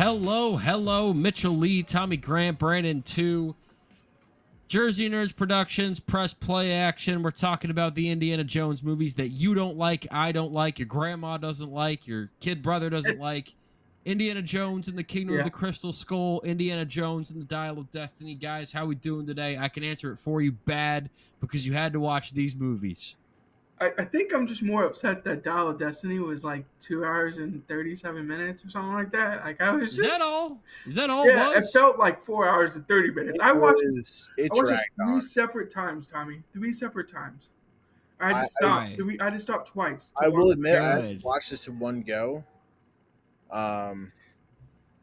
Hello, Mitchell Lee, Tommy Grant, Brandon 2, Jersey Nerds Productions, press play action. We're talking about the Indiana Jones movies that you don't like, I don't like, your grandma doesn't like, your kid brother doesn't like. Indiana Jones and the Kingdom of the Crystal Skull, Indiana Jones and the Dial of Destiny. Guys, how we doing today? I can answer it for you bad because you had to watch these movies. I think I'm just more upset that Dial of Destiny was like 2 hours and 37 minutes or something like that. Like I was just. Is that all? Is that all? Yeah, it was? It felt like 4 hours and 30 minutes. I watched this three on. separate times, Tommy. 3 separate times. I had to stop. I had to stop twice. I will admit, I watched this in one go. But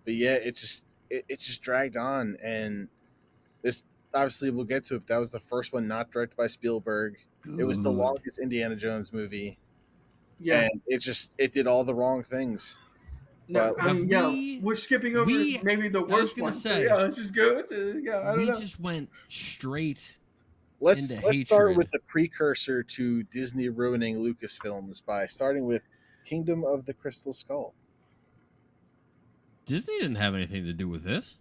yeah, it just dragged on, and this obviously we'll get to it. But that was the first one not directed by Spielberg. Good. It was the longest Indiana Jones movie. Yeah, and it did all the wrong things. No, we're skipping over maybe the worst one. So yeah, let's just go into I don't know. Just went straight. Let's start with the precursor to Disney ruining Lucasfilms by starting with Kingdom of the Crystal Skull. Disney didn't have anything to do with this.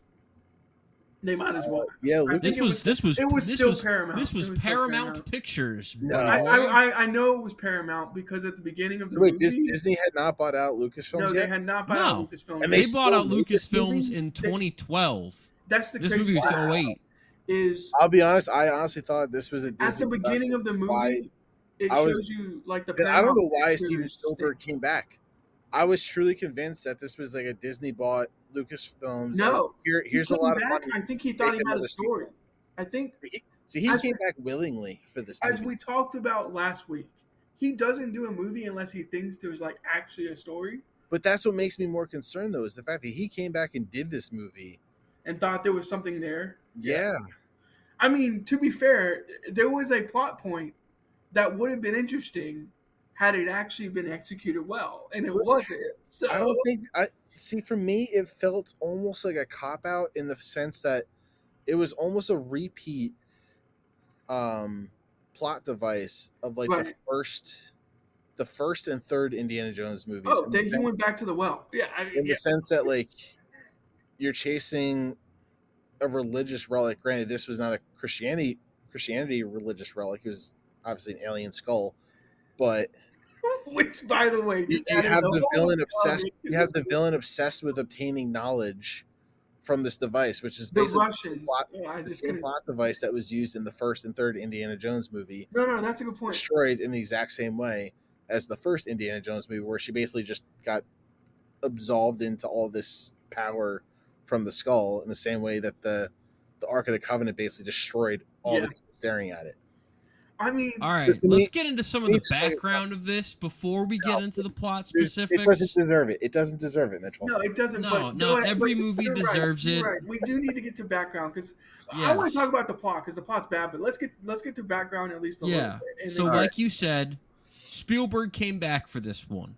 They might as well. Yeah, this was still Paramount. This was Paramount Pictures. No. I know it was Paramount because at the beginning of the movie, Disney had not bought out Lucasfilms yet? They had not bought out Lucasfilms. And they bought out Lucasfilms in 2012. That's the this movie was 2008. I'll be honest, I honestly thought this was a Disney. At the beginning of the movie, it shows you like the Paramount. I don't know why Steven Spielberg came back. I was truly convinced that this was like a Disney bought Lucasfilms. No, here's a lot of money. I think he thought he had a story. I think. He came back willingly for this movie. As we talked about last week, he doesn't do a movie unless he thinks there's like actually a story. But that's what makes me more concerned, though, is the fact that he came back and did this movie and thought there was something there. Yeah. I mean, to be fair, there was a plot point that would have been interesting had it actually been executed well, and it wasn't. So I don't think see, for me, it felt almost like a cop-out in the sense that it was almost a repeat plot device of like the first and third Indiana Jones movies. Oh, then he went back to the well. Yeah. The sense that like you're chasing a religious relic. Granted, this was not a Christianity religious relic. It was obviously an alien skull. But which, by the way, you have the villain obsessed. You have the villain obsessed with obtaining knowledge from this device, which is basically the plot device that was used in the first and third Indiana Jones movie. No, that's a good point. Destroyed in the exact same way as the first Indiana Jones movie, where she basically just got absolved into all this power from the skull, in the same way that the Ark of the Covenant basically destroyed all the people staring at it. I mean, all right, let's get into some of the background of this before we get into the plot specifics. It doesn't deserve it. It doesn't deserve it, Mitchell. No, it doesn't. No, every movie deserves it. Right. We do need to get to background because I want to talk about the plot because the plot's bad. But let's get to background at least a little bit. So, like you said, Spielberg came back for this one.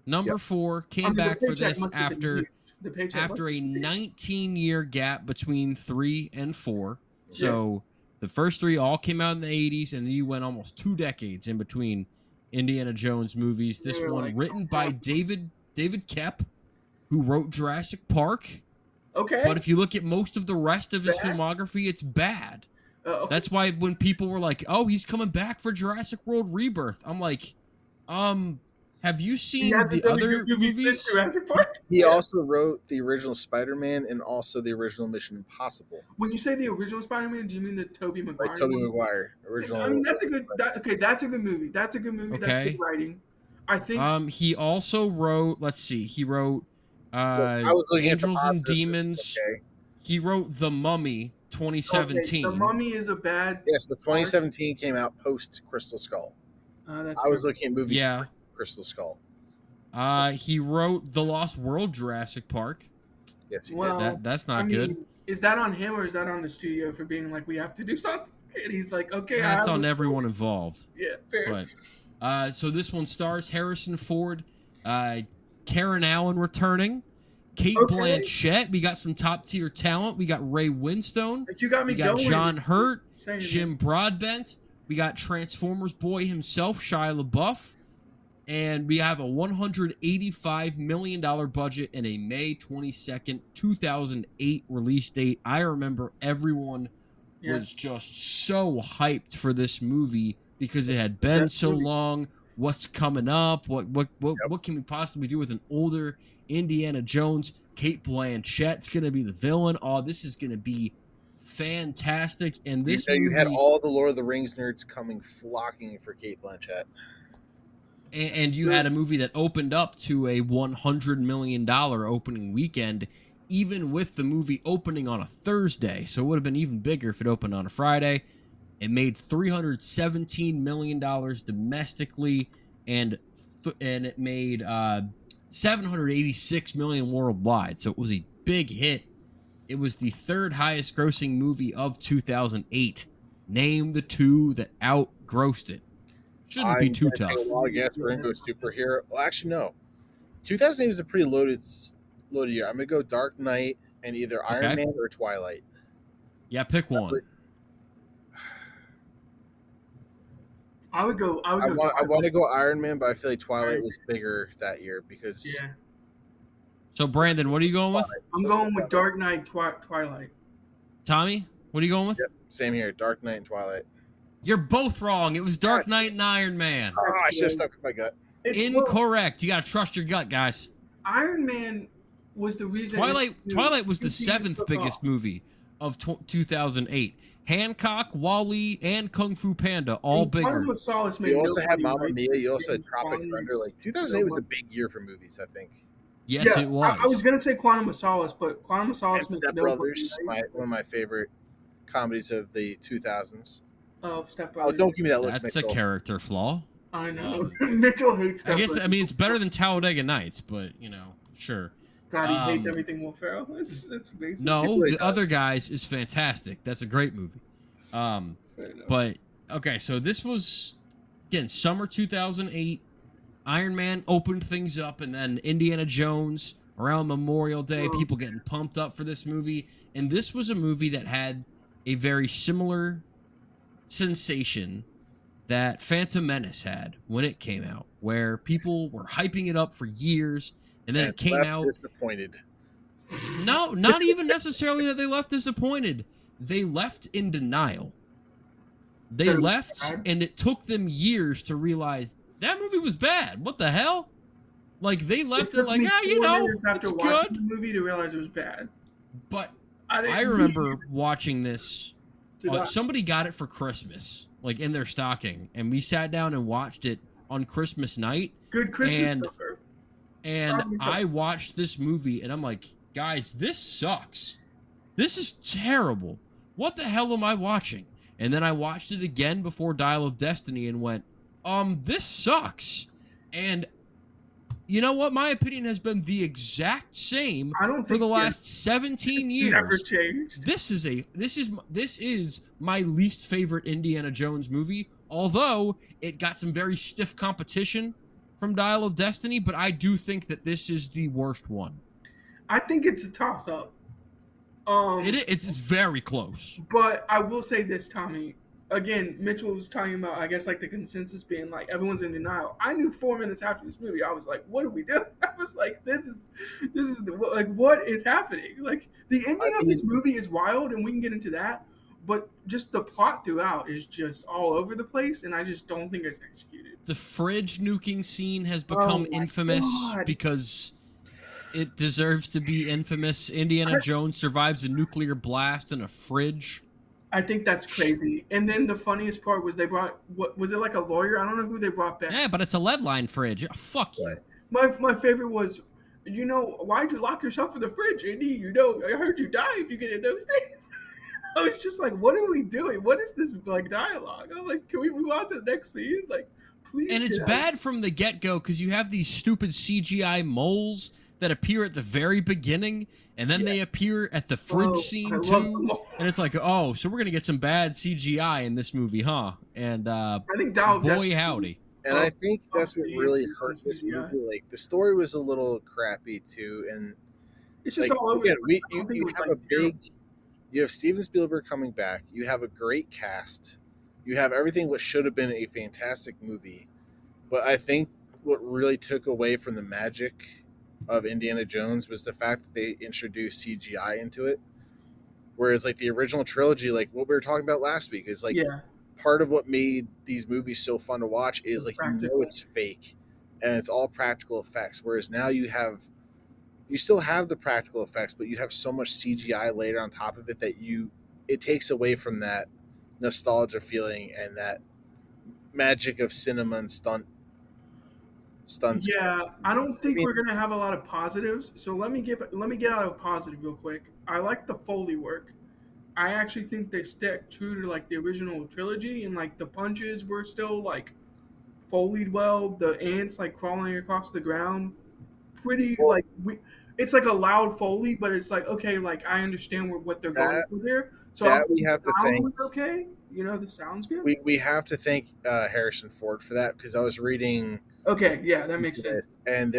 Number 4 came back for this after a 19-year gap between 3 and 4. So the first 3 all came out in the 80s, and then you went almost 2 decades in between Indiana Jones movies. This one written by David Koepp, who wrote Jurassic Park. Okay. But if you look at most of the rest of his filmography, it's bad. That's why when people were like, "Oh, he's coming back for Jurassic World Rebirth," I'm like, have you seen the other movies? Jurassic Park? He also wrote the original Spider-Man and also the original Mission Impossible. When you say the original Spider-Man, do you mean the Tobey Maguire? Like Tobey Maguire, original. I mean, that's a good. That's a good movie. That's a good movie. Okay. That's good writing. I think. He also wrote. Let's see. He wrote. Angels and Demons. Okay. He wrote The Mummy 2017. Okay, The Mummy is a bad. Yes, but 2017 came out post Crystal Skull. I was looking at movies. Yeah. Crystal Skull. He wrote The Lost World Jurassic Park. Yes, he did. That's not good. Is that on him or is that on the studio for being like, we have to do something? And he's like, okay. That's on everyone involved. Yeah, fair. But, so this one stars Harrison Ford, Karen Allen returning, Kate Blanchett. We got some top tier talent. We got Ray Winstone. You got me We got going. John Hurt, Jim Broadbent. We got Transformers boy himself, Shia LaBeouf. And we have a $185 million budget and a May 22nd, 2008 release date. I remember everyone was just so hyped for this movie because it had been so long. What's coming up? What can we possibly do with an older Indiana Jones? Kate Blanchett's going to be the villain. Oh, this is going to be fantastic. And this movie, you had all the Lord of the Rings nerds flocking for Kate Blanchett. And you had a movie that opened up to a $100 million opening weekend, even with the movie opening on a Thursday. So it would have been even bigger if it opened on a Friday. It made $317 million domestically, and it made $786 million worldwide. So it was a big hit. It was the third highest grossing movie of 2008. Name the two that outgrossed it. Shouldn't be too tough. A lot of guess we're going to go superhero. Well, actually, no. 2008 was a pretty loaded year. I'm going to go Dark Knight and either Iron Man or Twilight. Yeah, pick one. I would go. I want to go Iron Man, but I feel like Twilight was bigger that year because. Yeah. So Brandon, what are you going with? I'm going with Dark Knight, Twilight. Tommy, what are you going with? Yep, same here. Dark Knight and Twilight. You're both wrong. It was Dark Knight and Iron Man. Oh, I should have stuck with my gut. Incorrect. You got to trust your gut, guys. Iron Man was the reason. Twilight was the seventh biggest movie of 2008. Hancock, WALL-E, and Kung Fu Panda, all bigger. You also had Mamma Mia. You also had Tropic Thunder. Like 2008 was a big year for movies, I think. Yes, it was. I was gonna say Quantum of Solace, but Quantum of Solace. Step Brothers, one of my favorite comedies of the 2000s. Oh, Step Brothers. Oh, don't give me that look. That's Mitchell. a character flaw. I know. Mitchell hates Step Brothers. I mean, it's better than Talladega Nights, but sure. God, he hates everything Will Ferrell. It's amazing. No, the other guys is fantastic. That's a great movie. But okay, so this was again summer 2008. Iron Man opened things up, and then Indiana Jones around Memorial Day. People getting pumped up for this movie, and this was a movie that had a very similar sensation that Phantom Menace had when it came out, where people were hyping it up for years, and then it came out disappointed. No, not even necessarily that they left disappointed. They left in denial. They left, and it took them years to realize that movie was bad. What the hell? Like, they left it like, it's good. The movie to realize it was bad. But I remember watching this. Somebody got it for Christmas, like in their stocking, and we sat down and watched it on Christmas night. Good Christmas number. And I watched this movie, and I'm like, guys, this sucks. This is terrible. What the hell am I watching? And then I watched it again before Dial of Destiny and went, this sucks. And you know what? My opinion has been the exact same for the last 17 years. Never changed. This is my least favorite Indiana Jones movie, although it got some very stiff competition from Dial of Destiny, but I do think that this is the worst one. I think it's a toss-up. It's very close. But I will say this, Tommy. Again, Mitchell was talking about, I guess, like the consensus being like everyone's in denial. I knew 4 minutes after this movie, I was like, "What do we do?" I was like, "This is like what is happening?" Like the ending of this movie is wild, and we can get into that. But just the plot throughout is just all over the place, and I just don't think it's executed. The fridge nuking scene has become infamous because it deserves to be infamous. Indiana Jones survives a nuclear blast in a fridge. I think that's crazy. And then the funniest part was they brought, what was it, like a lawyer? I don't know who they brought back. Yeah, but it's a lead line fridge. Fuck you. My favorite was, why'd you lock yourself in the fridge, Indy? I heard you die if you get in those things. I was just like, what are we doing? What is this like dialogue? I'm like, can we move on to the next scene? Like, please. And it's bad from the get-go because you have these stupid CGI moles that appear at the very beginning, and then they appear at the fridge scene too. And it's like, so we're gonna get some bad CGI in this movie, huh? And I think boy howdy. And I think that's what really hurt this movie. Like the story was a little crappy too, and it's just all over. Again, you have Steven Spielberg coming back. You have a great cast. You have everything what should have been a fantastic movie, but I think what really took away from the magic of Indiana Jones was the fact that they introduced CGI into it. Whereas like the original trilogy, like what we were talking about last week, is like Yeah, part of what made these movies so fun to watch is it's like practical. it's fake and it's all practical effects. Whereas now you still have the practical effects, but you have so much CGI later on top of it that it takes away from that nostalgia feeling and that magic of cinema and stunts. Yeah, I don't I think mean, we're gonna have a lot of positives. So let me get out of a positive real quick. I like the Foley work. I actually think they stuck true to like the original trilogy, and like the punches were still like Foleyed well. The ants like crawling across the ground, pretty well, like it's like a loud Foley, but it's like okay, like I understand what they're going that for there. So I'll that say we the have to sound thank was okay. You know, the sound's good. we have to thank Harrison Ford for that because I was reading Okay, yeah, that makes sense. this and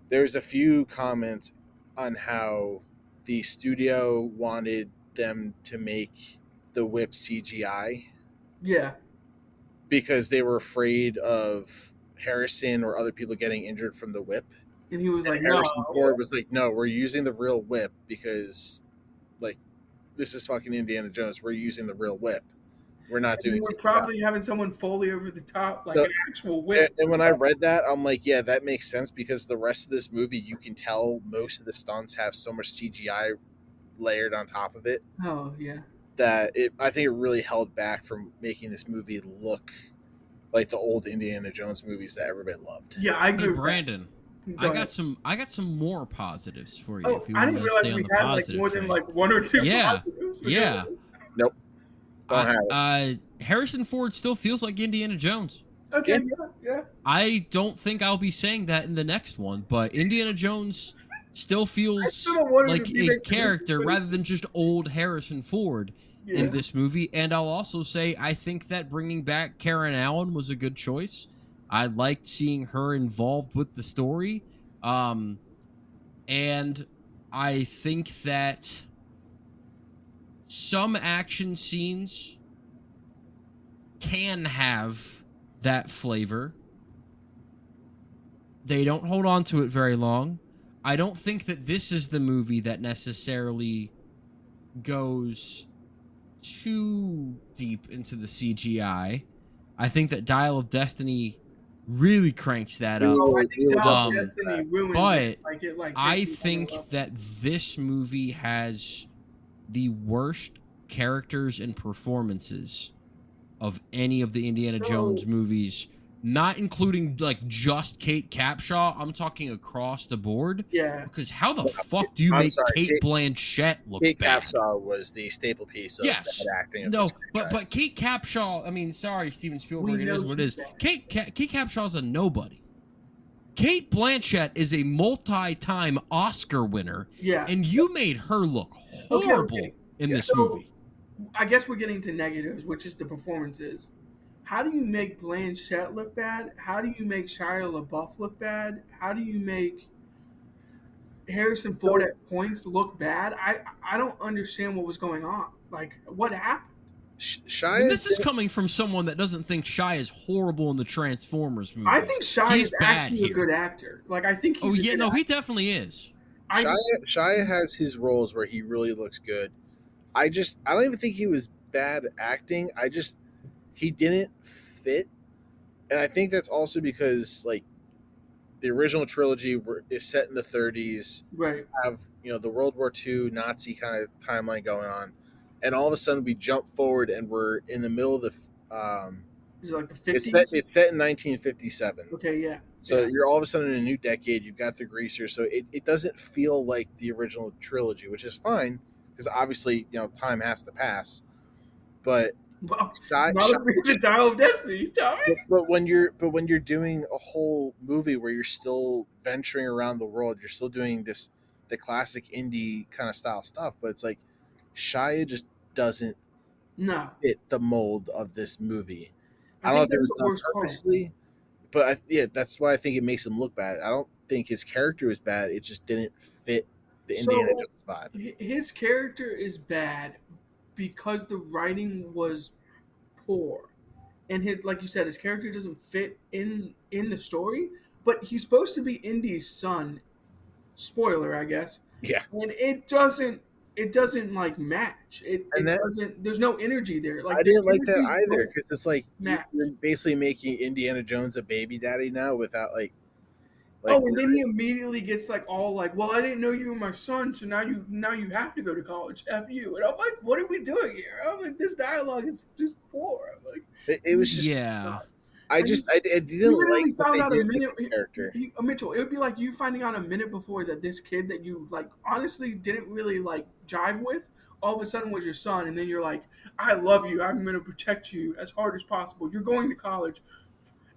there's a few comments on how the studio wanted them to make the whip CGI Yeah, because they were afraid of Harrison or other people getting injured from the whip. and he was And like, no, Harrison Ford was like, "No, we're using the real whip because like this is fucking Indiana Jones. We're using the real whip. We're not and doing we're CGI." probably having someone Foley over the top like So an actual and, whip. and when I read that, I'm like, yeah, that makes sense because the rest of this movie, you can tell most of the stunts have so much CGI layered on top of it Oh yeah, that I think it really held back from making this movie look like the old Indiana Jones movies that everybody loved. yeah, I Hey agree with that. Brandon, Go ahead. I got some more positives for you Oh, if you I want didn't to realize stay we on the had like positive more than train. like one or two Yeah, positives. But go yeah. ahead. Nope, don't have it. Harrison Ford still feels like Indiana Jones. Yeah, Okay, yeah, yeah. I don't think I'll be saying that in the next one, but Indiana Jones still I still feels don't want him to like be a that goofy, character but rather than just old Harrison Ford in yeah. this movie. And I'll also say I think that bringing back Karen Allen was a good choice. I liked seeing her involved with the story. Um, and I think that some action scenes can have that flavor. They don't hold on to it very long. I don't think that this is the movie that necessarily goes too deep into the CGI. I think that Dial of Destiny really cranks that we up. Oh, I will we think will Dial of definitely get Destiny that. ruins it. But Like it like takes I it another think level. that this movie has the worst characters and performances of any of the Indiana So Jones movies, not including like just Kate Capshaw. I'm talking across the board yeah. because how the No, fuck do you I'm make sorry, Kate Blanchett look Kate bad? Capshaw was the staple piece of bad Yes. acting of this No, but franchise. Kate Capshaw. I mean, sorry, Steven We Spielberg. It know is what it she's is. bad. Kate Capshaw's a nobody. Kate Blanchett is a multi-time Oscar winner, Yeah. and you made her look Okay, horrible okay. in Yeah. this So movie. I guess we're getting to negatives, which is the performances. How do you make Blanchett look bad? How do you make Shia LaBeouf look bad? How do you make Harrison Ford So at points look bad? I don't understand what was going on. Like what happened? And Shia this is coming from someone that doesn't think Shia is horrible in the Transformers I movies. think Shia He's is bad actually a here. good actor. Like I think Oh he's a yeah, good no, he actor. definitely is. I just Shia has his roles where he really looks good. I don't even think he was bad acting. He didn't fit, and I think that's also because like the original trilogy is set in the 30s, right. have the World War II Nazi kind of timeline going on, and all of a sudden we jump forward and we're in the middle of the. Is it like the It's set. 50s? It's set in 1957. Okay, yeah. So Yeah. you're all of a sudden in a new decade. You've got the greaser, so it doesn't feel like the original trilogy, which is fine because obviously time has to pass. But Well, shy, not shy, a the Dial of Destiny, Tommy. but when you're doing a whole movie where you're still venturing around the world, you're still doing the classic indie kind of style stuff. But it's like Shia just doesn't No. fit the mold of this movie. I I don't know think if it that's was the done worst part. purposely, but yeah, that's why I think it makes him look bad. I don't think his character was bad. It just didn't fit the Indiana So Jones vibe. his character is bad because the writing was poor. and his, like you said, his character doesn't fit in the story. But he's supposed to be Indy's son. Spoiler, I guess. Yeah, And it doesn't like match. It and it that doesn't. There's no energy there. I Like the didn't like that energies either don't because it's like match. you're basically making Indiana Jones a baby daddy now without like Oh, and then he immediately gets like all like, "Well, I didn't know you were my son, so now you have to go to college. F you." And I'm like, "What are we doing here?" I'm like, "This dialogue is just poor." I'm like, it was just Yeah. I you didn't like literally what found they out a did with minute. his character. Mitchell, it would be like you finding out a minute before that this kid that you like honestly didn't really like jive with, all of a sudden was your son, and then you're like, "I love you. I'm going to protect you as hard as possible. You're going to college."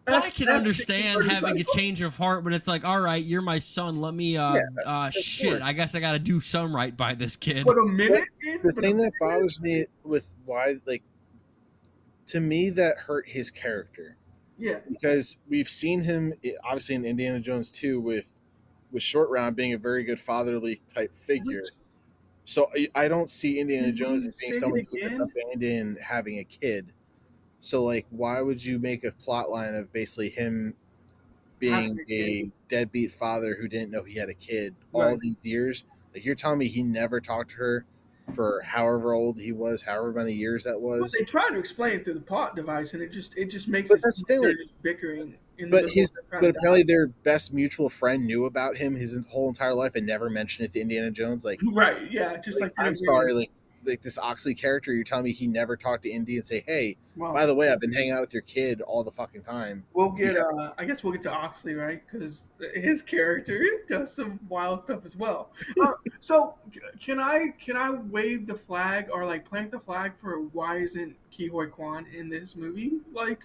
But F, I can F understand having a motorcycle. change of heart when it's like, all right, you're my son. Let me Yeah, of shit. course. I guess I gotta do some right by this kid. Put a But minute in. the Put a thing that minute in. bothers me with why, like, to me, that hurt his character Yeah. because we've seen him obviously in Indiana Jones 2 with Short Round being a very good fatherly type figure. Which So I don't see Indiana did Jones we as being say it someone who would again? abandon having a kid. So like, why would you make a plot line of basically him Having being a kid. a deadbeat father who didn't know he had a kid all Right. these years? Like you're telling me he never talked to her for however old he was, however many years that Well, was. they try to explain it through the plot device, and it just makes But it that's seem the like thing, they're like, just bickering in the but middle of his them trying but to die. apparently their best mutual friend knew about him his whole entire life and never mentioned it to Indiana Jones. Right? Yeah. Just like I'm didn't really. sorry, like this Oxley character, you're telling me he never talked to Indy and say, hey, by Well, the way, I've been hanging out with your kid all the fucking time. we'll You get. I guess we'll get to Oxley, right? Because his character does some wild stuff as well. So can I wave the flag or like plant the flag for why isn't Kihoy Kwan in this movie? Like,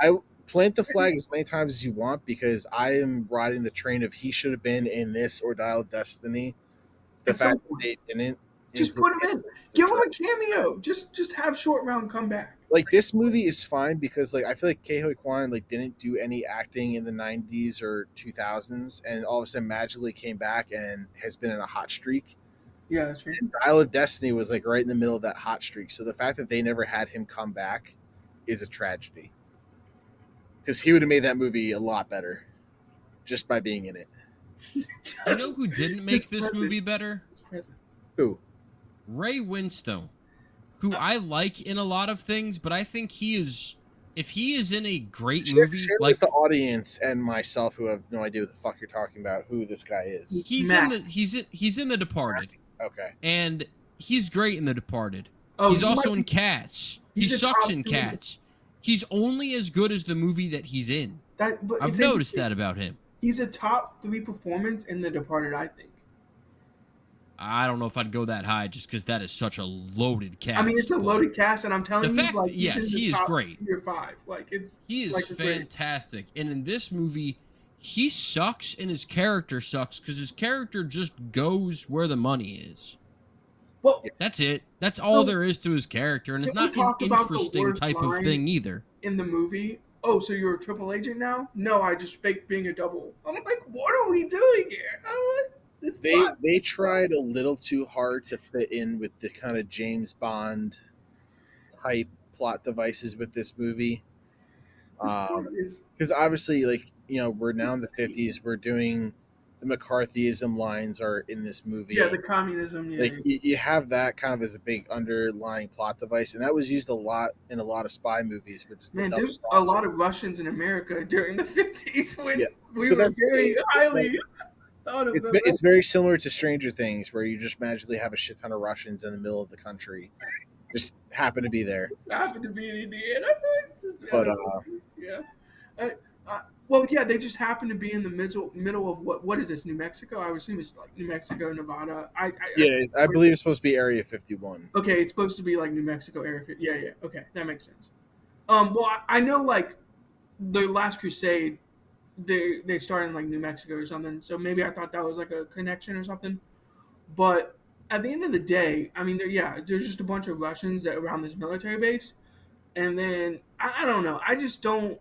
I plant the flag as many times as you want because I am riding the train of he should have been in this or Dial of Destiny. The at some fact that point, they didn't just include put him him in. is a Give him a tragedy. cameo. Just have Short Round come back. Like this movie is fine because like I feel like Kei Kwan like didn't do any acting in the 90s or 2000s and all of a sudden magically came back and has been in a hot streak. Yeah, that's true. Dial of Destiny was like right in the middle of that hot streak. So the fact that they never had him come back is a tragedy. Because he would have made that movie a lot better just by being in it. You know who didn't His make this movie better? His presence. Who? Ray Winstone, who I like in a lot of things, but I think if he is in a great movie, Share with like the audience and myself who have no idea what the fuck you're talking about who this guy is. Matt. He's in The Departed, Okay. and he's great in The Departed. Oh, He's he also might in be, Cats. He he's a sucks top in two. Cats. He's only as good as the movie that he's in. But I've noticed that about him. He's a top 3 performance in The Departed, I think. I don't know if I'd go that high just because that is such a loaded cast. I mean, it's a but loaded cast, and I'm telling the you, fact like, that, yes, he's in he the is top great. 3 or 5. Like, He is like great. fantastic. And in this movie, he sucks and his character sucks because his character just goes where the money is. Well, That's it. That's all there is to his character. And it's can we not an talk about the interesting worst type of line thing either. in the movie? Oh, so you're a triple agent now? No, I just faked being a double. I'm like, what are we doing here? This plot. They tried a little too hard to fit in with the kind of James Bond type plot devices with this movie. This plot is Because obviously, like, you know, we're now in the 50s, we're doing the McCarthyism lines are in this movie. the communism. Yeah, Like you have that kind of as a big underlying plot device, and that was used a lot in a lot of spy movies, which is the man, double there's a crossing. lot of Russians in America during the 50s when Yeah, we but were that's very highly thought of. it's very similar to Stranger Things, where you just magically have a shit ton of Russians in the middle of the country, just happen to be there. Happened to be in Indiana. But Yeah. Well, yeah, they just happen to be in the middle of what is this? New Mexico? I would assume it's like New Mexico, Nevada. I believe it's supposed to be Area 51. Okay, it's supposed to be like New Mexico area. Yeah. Okay, that makes sense. Well, I know like the Last Crusade, they started in like New Mexico or something. So maybe I thought that was like a connection or something. But at the end of the day, I mean, there's just a bunch of Russians that around this military base, and then I don't know. I just don't.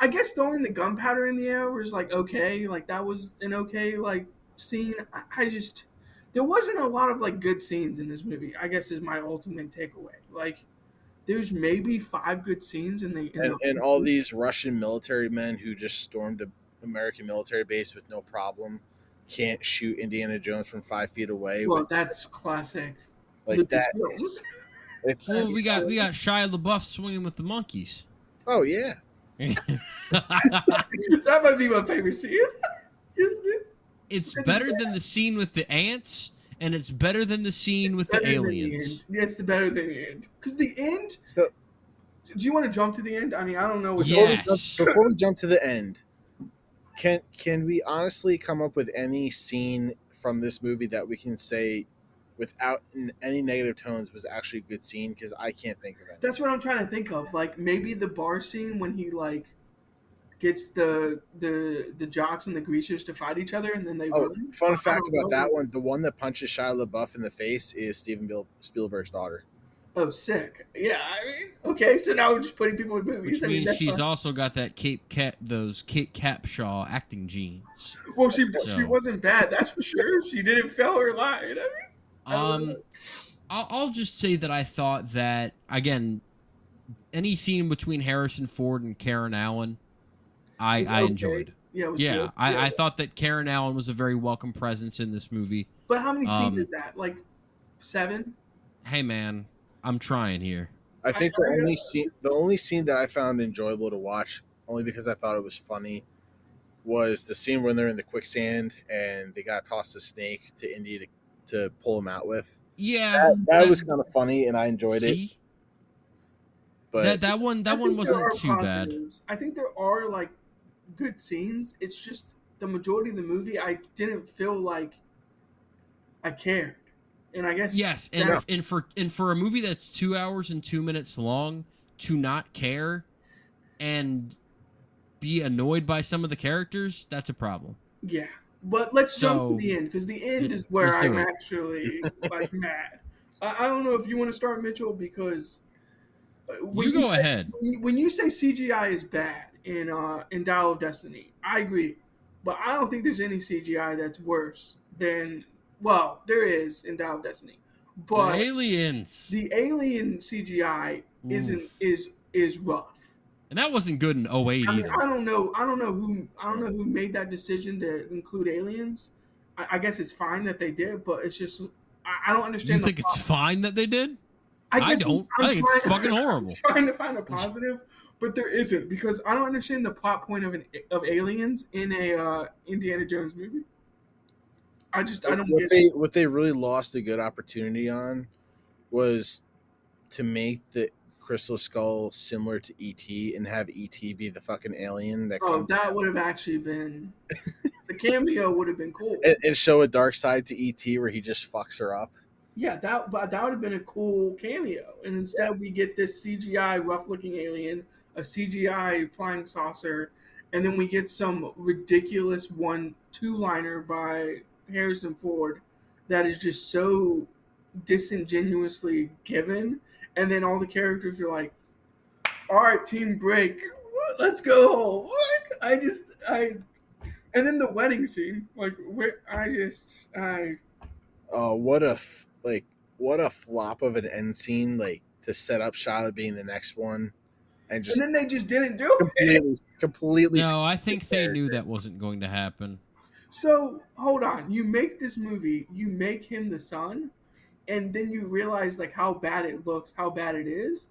I guess throwing the gunpowder in the air was like okay, like that was an okay like scene. I just there wasn't a lot of like good scenes in this movie. I guess is my ultimate takeaway. Like there's maybe 5 good scenes in the and all these Russian military men who just stormed an American military base with no problem can't shoot Indiana Jones from 5 feet away well, with that's classic like Lucas that. films. It's Well, we got Shia LaBeouf swinging with the monkeys. oh yeah. That might be my favorite scene. It's better than the scene with the ants, and it's better than the scene with the aliens. It's the better than the end. Because the end. So Do you want to jump to the end? I mean, I don't know what. Yes. before we jump to the end, can we honestly come up with any scene from this movie that we can say without any negative tones was actually a good scene? Because I can't think of it. That's what I'm trying to think of. Like maybe the bar scene when he like gets the jocks and the greasers to fight each other and then they run. Fun fact about that one: the one that punches Shia LaBeouf in the face is Spielberg's daughter. Oh, sick! Yeah, I mean, okay. So now we're just putting people in movies. Which means she's fun. also got that Kate Capshaw acting genes. Well, she wasn't bad, that's for sure. She didn't fail or lie. I mean, I'll just say that I thought that again, any scene between Harrison Ford and Karen Allen, I enjoyed. Yeah, I thought that Karen Allen was a very welcome presence in this movie. But how many scenes is that? Like 7? Hey man, I'm trying here. I think the only scene that I found enjoyable to watch, only because I thought it was funny, was the scene when they're in the quicksand and they got tossed a snake to Indy to pull him out with. Yeah, that was kind of funny and I enjoyed it. But that one wasn't too bad. I think there are like good scenes. It's just the majority of the movie I didn't feel like I cared. And I guess yes, and for a movie that's 2 hours and 2 minutes long, to not care and be annoyed by some of the characters, that's a problem. Yeah, but let's jump to the end because the end is where I'm actually like mad. I don't know if you want to start, Mitchell, because you go ahead. When you say CGI is bad in Dial of Destiny, I agree, but I don't think there's any CGI that's worse than. Well, there is in Dial of Destiny, but the aliens. The alien CGI is rough, and that wasn't good in 08 either. I don't know who made that decision to include aliens. I guess it's fine that they did, but it's just I don't understand. You think it's fine that they did? I don't. I think it's fucking horrible. I'm trying to find a positive, but there isn't because I don't understand the plot point of aliens in a Indiana Jones movie. I don't get it. What they really lost a good opportunity on was to make the Crystal Skull similar to E.T. and have E.T. be the fucking alien that that would have actually been the cameo would have been cool. And show a dark side to E.T. where he just fucks her up. Yeah, that would have been a cool cameo. And instead we get this CGI rough looking alien, a CGI flying saucer, and then we get some ridiculous 1-2-liner by Harrison Ford that is just so disingenuously given, and then all the characters are like, all right, team break, let's go. And then the wedding scene, like what a flop of an end scene, like to set up Shia being the next one, and then they just didn't do it completely. No, I think they knew that wasn't going to happen. So, hold on. You make this movie, you make him the son, and then you realize like how bad it looks, how bad it is,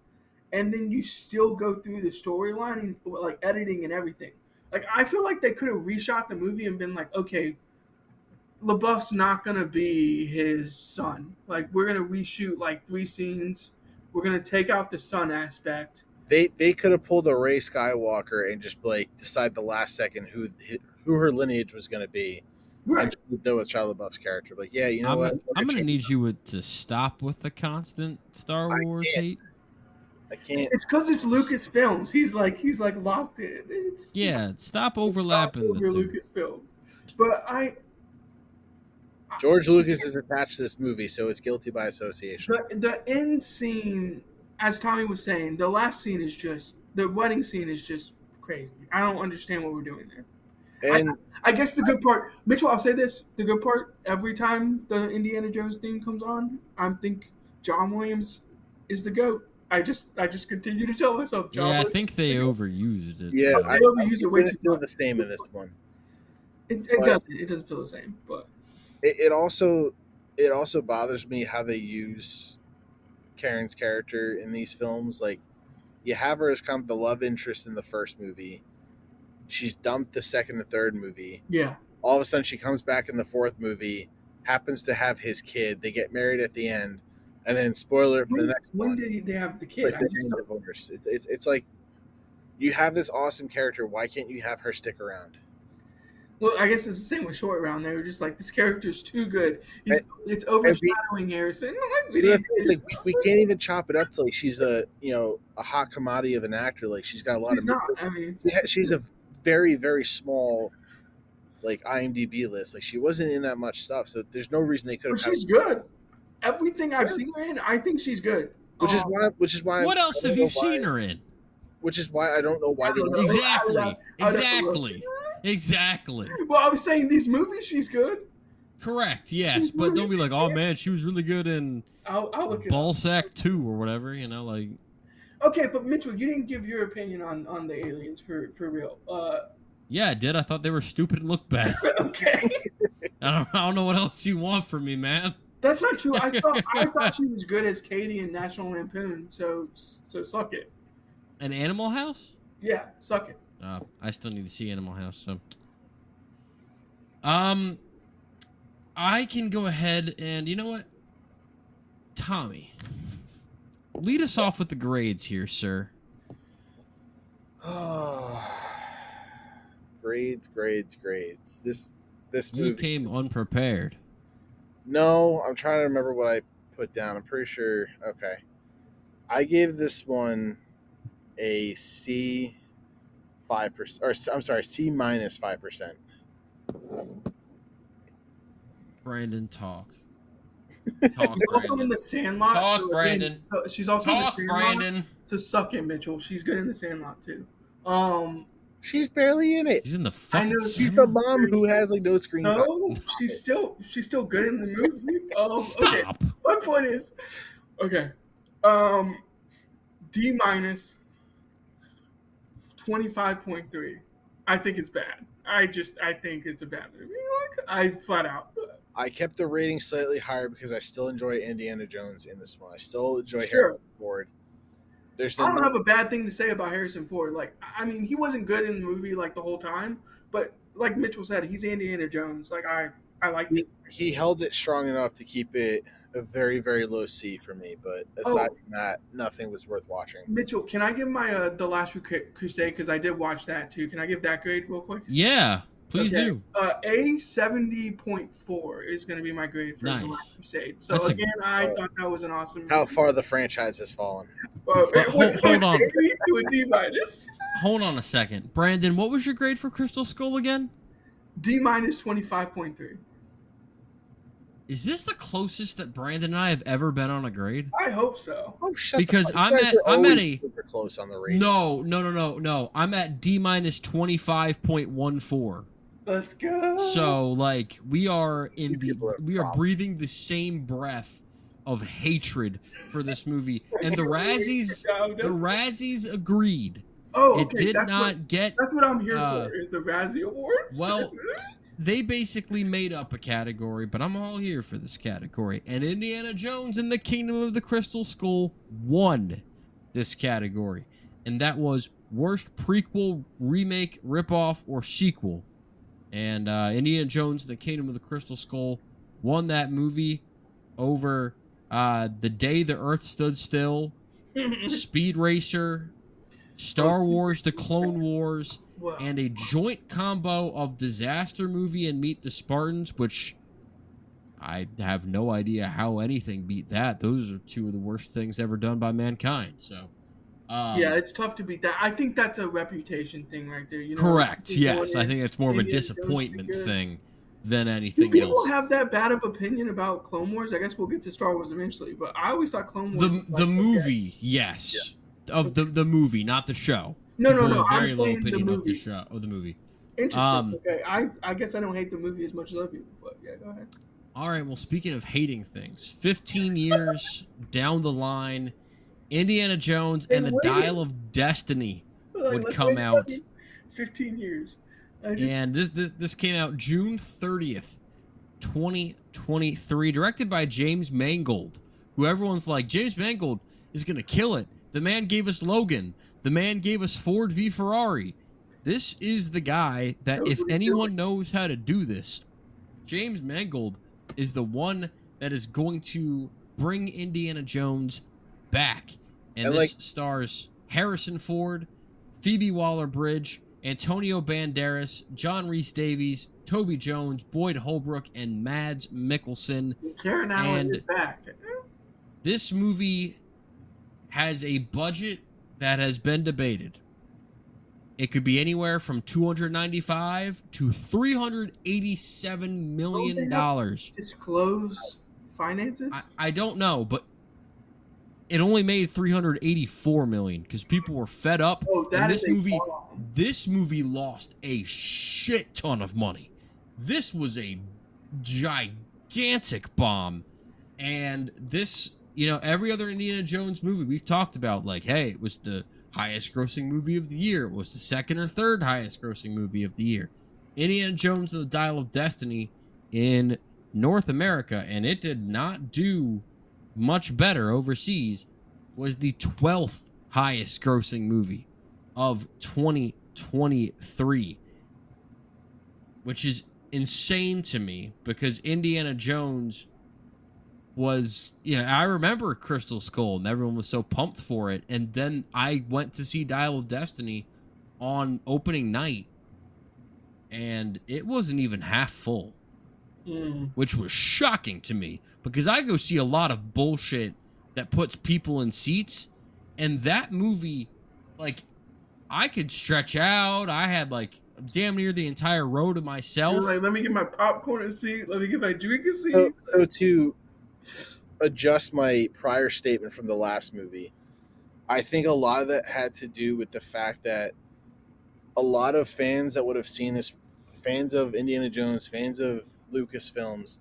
and then you still go through the storyline and like editing and everything. Like I feel like they could have reshot the movie and been like, okay, LaBeouf's not gonna be his son. Like we're gonna reshoot like 3 scenes. We're gonna take out the son aspect. They could have pulled a Rey Skywalker and just like decide the last second who her lineage was going to be, right? And deal with Shia LaBeouf's character. Like, yeah, you know what? I'm going to need you to stop with the constant Star Wars hate. I can't. It's because it's Lucasfilms. He's like locked in. Stop overlapping over Lucasfilms. But George Lucas is attached to this movie, so it's guilty by association. The end scene, as Tommy was saying, the last scene is just the wedding scene is just crazy. I don't understand what we're doing there. And I guess the good part, Mitchell, I'll say this: the good part, every time the Indiana Jones theme comes on, I think John Williams is the GOAT. I just continue to tell myself Yeah, I jobless. think they overused it. Yeah, They overuse it way too feel much. the same in this one. It But doesn't. It doesn't feel the same. But it also bothers me how they use Karen's character in these films. Like, you have her as kind of the love interest in the first movie. She's dumped the second and third movie. yeah, All of a sudden, she comes back in the fourth movie, happens to have his kid. They get married at the end, and then spoiler for the next when one. did they have the It's kid? like the divorce. It's like, you have this awesome character. Why can't you have her stick around? Well, I guess it's the same with Short Round. They were just like, this character's too good. It's And overshadowing Harrison. it's like we can't even chop it up to like she's a hot commodity of an actor. Like, she's got a lot She's of. not. I mean, She's a very very small like IMDb list. Like, she wasn't in that much stuff, so there's no reason they could but have. she's good. Everything I've seen her in, I think she's good. Which is why. What else have you seen her in? Which is why I don't know why they don't. Exactly. Well, I was saying these movies, she's good. Correct. Yes, but don't be like, oh man, she was really good in I'll look it Ballsack 2 or whatever. Like. Okay, but Mitchell, you didn't give your opinion on the aliens for real. Yeah, I did. I thought they were stupid and looked bad. Okay. I don't know what else you want from me, man. That's not true. I thought she was good as Katie in National Lampoon. So suck it. An Animal House? Yeah, suck it. I still need to see Animal House. So, I can go ahead and you know what, Tommy, lead us off with the grades here, sir. Grades. This movie. You came unprepared. No, I'm trying to remember what I put down. I'm pretty sure. Okay, I gave this one a C 5%, or I'm sorry, C minus 5%. Brandon, talk. She's also in the Sandlot. Talk, Brandon. So she's also Talk, in the Sandlot. Brandon. So suck it, Mitchell. She's good in the Sandlot too. She's barely in it. She's in the fucking. I know, She's the mom who has like no screen time. So she's still good in the movie. Stop. Okay. My point is, okay, D minus 25.3. I think it's bad. I think it's a bad movie. I flat out. I kept the rating slightly higher because I still enjoy Indiana Jones in this one. I still enjoy Sure. Harrison Ford. I don't have a bad thing to say about Harrison Ford. Like, I mean, he wasn't good in the movie like the whole time, but like Mitchell said, he's Indiana Jones. Like, I liked it. He held it strong enough to keep it a very, very low C for me. But aside from that, nothing was worth watching. Mitchell, can I give my The Last Crusade, because I did watch that too? Can I give that grade real quick? Yeah, please do. A 70.4 is going to be my grade for The Last Crusade. So I thought that was an awesome movie. How far the franchise has fallen. Hold on. To a D minus. Hold on a second. Brandon, what was your grade for Crystal Skull again? D minus 25.3. Is this the closest that Brandon and I have ever been on a grade? I hope so. Oh, shut because the fuck. I'm at a super close on the rating. No. I'm at D minus 25.14. Let's go. So like we are breathing the same breath of hatred for this movie, and the Razzies agreed. Oh, okay. It did not get. That's what I'm here for. Is the Razzie Awards? Well, they basically made up a category, but I'm all here for this category. And Indiana Jones and the Kingdom of the Crystal Skull won this category, and that was worst prequel, remake, ripoff, or sequel. And Indiana Jones and the Kingdom of the Crystal Skull won that movie over The Day the Earth Stood Still, Speed Racer, Star Wars The Clone Wars, and a joint combo of Disaster Movie and Meet the Spartans, which I have no idea how anything beat that. Those are two of the worst things ever done by mankind. So, yeah, it's tough to beat that. I think that's a reputation thing right there. You know, correct. Yes, I think it's more of a disappointment thing than anything else. Do people have that bad of opinion about Clone Wars? I guess we'll get to Star Wars eventually, but I always thought Clone Wars. The movie, yes, of the movie, not the show. No. Very low opinion of the show, of the movie. Interesting. Okay, I guess I don't hate the movie as much as other people, but yeah, go ahead. All right. Well, speaking of hating things, 15 years down the line, Indiana Jones and the Dial of Destiny would come out. 15 years. And this came out June 30th, 2023, directed by James Mangold, who everyone's like, James Mangold is going to kill it. The man gave us Logan. The man gave us Ford v Ferrari. This is the guy that if anyone knows how to do this, James Mangold is the one that is going to bring Indiana Jones back. And this stars Harrison Ford, Phoebe Waller-Bridge, Antonio Banderas, John Rhys-Davies, Toby Jones, Boyd Holbrook, and Mads Mikkelsen. Karen Allen is back. This movie has a budget that has been debated. It could be anywhere from $295 to $387 million. Disclose finances? I don't know, but it only made $384 million because people were fed up. And this movie lost a shit ton of money. This was a gigantic bomb. And this, every other Indiana Jones movie we've talked about, like, hey, it was the highest grossing movie of the year. It was the second or third highest grossing movie of the year. Indiana Jones and the Dial of Destiny in North America, and it did not do much better overseas, was the 12th highest grossing movie of 2023, which is insane to me because Indiana Jones was, I remember Crystal Skull and everyone was so pumped for it. And then I went to see Dial of Destiny on opening night and it wasn't even half full, which was shocking to me because I go see a lot of bullshit that puts people in seats. And that movie, like, I could stretch out. I had like damn near the entire row to myself. You're like, let me get my popcorn a seat. Let me get my drink a seat. So to adjust my prior statement from the last movie, I think a lot of that had to do with the fact that a lot of fans that would have seen this, fans of Indiana Jones, fans of Lucasfilms,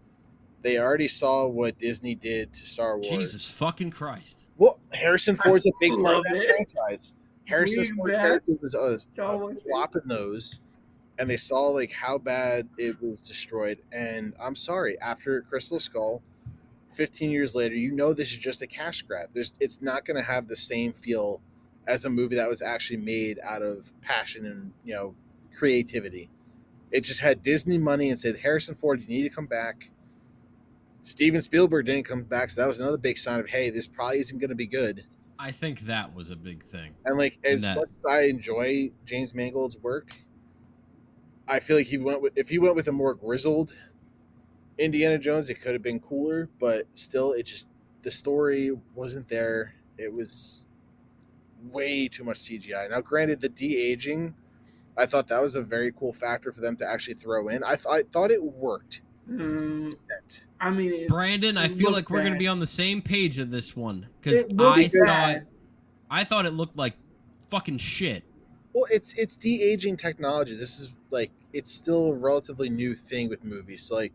they already saw what Disney did to Star Wars. Jesus fucking Christ. Well, Harrison Ford's a big part of that franchise. Harrison Ford was flopping those, and they saw like how bad it was destroyed. And I'm sorry, after Crystal Skull, 15 years later, this is just a cash grab. It's not going to have the same feel as a movie that was actually made out of passion and creativity. It just had Disney money and said, Harrison Ford, you need to come back. Steven Spielberg didn't come back, so that was another big sign of, hey, this probably isn't going to be good. I think that was a big thing. And like, as much as I enjoy James Mangold's work, I feel like if he went with a more grizzled Indiana Jones, it could have been cooler, but still, the story wasn't there. It was way too much CGI. Now, granted, the de-aging, I thought that was a very cool factor for them to actually throw in. I thought it worked. I mean, Brandon, I feel like we're going to be on the same page of this one because I thought it looked like fucking shit. Well, it's de-aging technology. This is like, it's still a relatively new thing with movies. So like,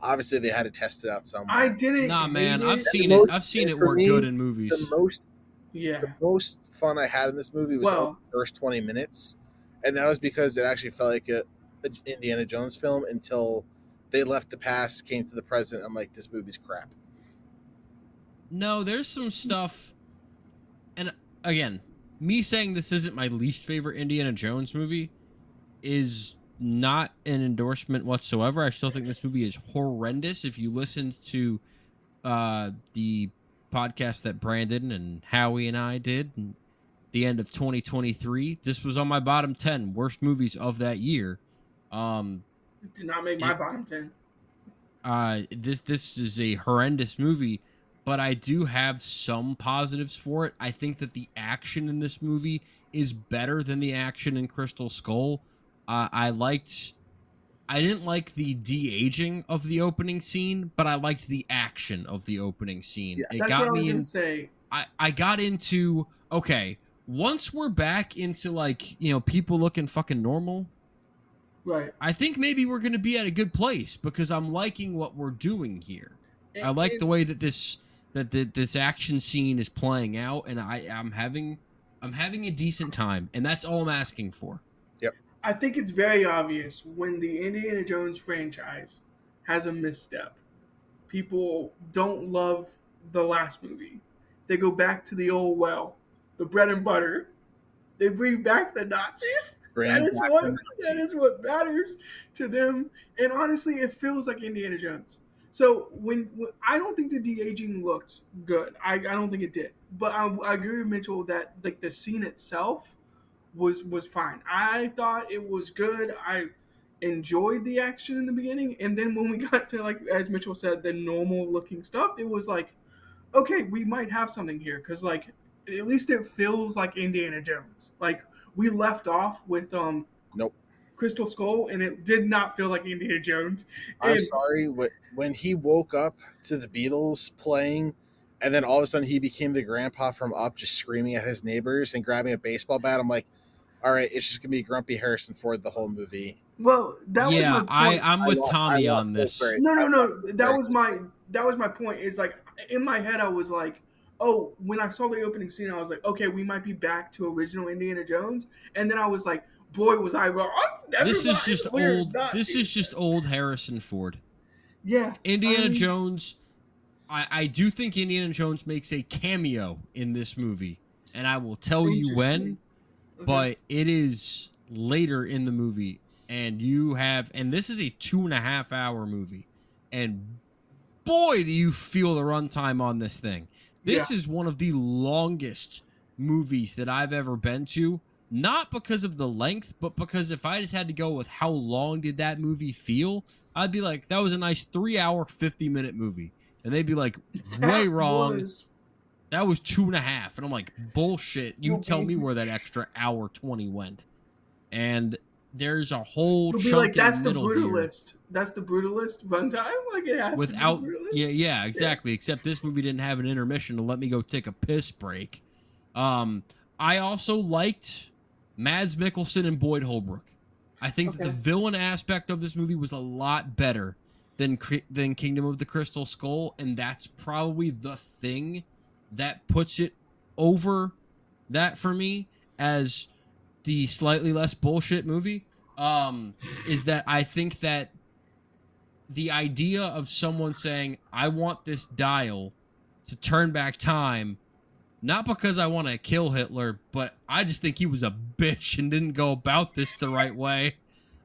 obviously they had to test it out somewhere. I didn't. Nah, man, I've seen it. I've seen it work good in movies. The most fun I had in this movie was the first 20 minutes, and that was because it actually felt like a Indiana Jones film until they left the past, came to the present. I'm like, this movie's crap. No, there's some stuff, and again, me saying this isn't my least favorite Indiana Jones movie is not an endorsement whatsoever. I still think this movie is horrendous. If you listen to the podcast that Brandon and Howie and I did at the end of 2023, this was on my bottom 10 worst movies of that year. It did not make my bottom 10. This is a horrendous movie, but I do have some positives for it. I think that the action in this movie is better than the action in Crystal Skull. I didn't like the de-aging of the opening scene, but I liked the action of the opening scene. Yeah, it got me in. I got into, okay, once we're back into like, people looking fucking normal, right? I think maybe we're going to be at a good place because I'm liking what we're doing here. I like the way that this that this action scene is playing out, and I'm having a decent time, and that's all I'm asking for. Yep. I think it's very obvious when the Indiana Jones franchise has a misstep. People don't love the last movie. They go back to the old well, the bread and butter. They bring back the Nazis. That is what matters to them. And honestly, it feels like Indiana Jones. So when I don't think the de aging looked good. I don't think it did. But I agree with Mitchell that like the scene itself was fine. I thought it was good. I enjoyed the action in the beginning, and then when we got to like as Mitchell said, the normal looking stuff, it was like, okay, we might have something here because like at least it feels like Indiana Jones. Like we left off with Nope. Crystal Skull, and it did not feel like Indiana Jones. I'm sorry, when he woke up to the Beatles playing, and then all of a sudden he became the grandpa from Up, just screaming at his neighbors and grabbing a baseball bat. I'm like, all right, it's just gonna be Grumpy Harrison Ford the whole movie. Well, that was my point. I'm with Tommy on this. No. That was my point. Is like in my head, I was like, oh, when I saw the opening scene, I was like, okay, we might be back to original Indiana Jones, and then I was like, boy, was I wrong. This is just old. This is just old Harrison Ford. Yeah, Indiana Jones. I do think Indiana Jones makes a cameo in this movie, and I will tell you when. Okay. But it is later in the movie, and this is a 2.5 hour movie, and boy, do you feel the runtime on this thing. This is one of the longest movies that I've ever been to. Not because of the length, but because if I just had to go with how long did that movie feel, I'd be like, that was a nice 3 hour, 50-minute movie. And they'd be like, way wrong. That was 2.5. And I'm like, bullshit. You tell me where that extra hour 20 went. And there's a whole chunk like, that's in the middle the brutalist. Here. That's the brutalist runtime? Like it has without, to be brutalist? Yeah, exactly. Yeah. Except this movie didn't have an intermission to let me go take a piss break. I also liked Mads Mikkelsen and Boyd Holbrook. I think that the villain aspect of this movie was a lot better than Kingdom of the Crystal Skull, and that's probably the thing that puts it over that for me as the slightly less bullshit movie. Is that I think that the idea of someone saying, I want this dial to turn back time, not because I want to kill Hitler, but I just think he was a bitch and didn't go about this the right way.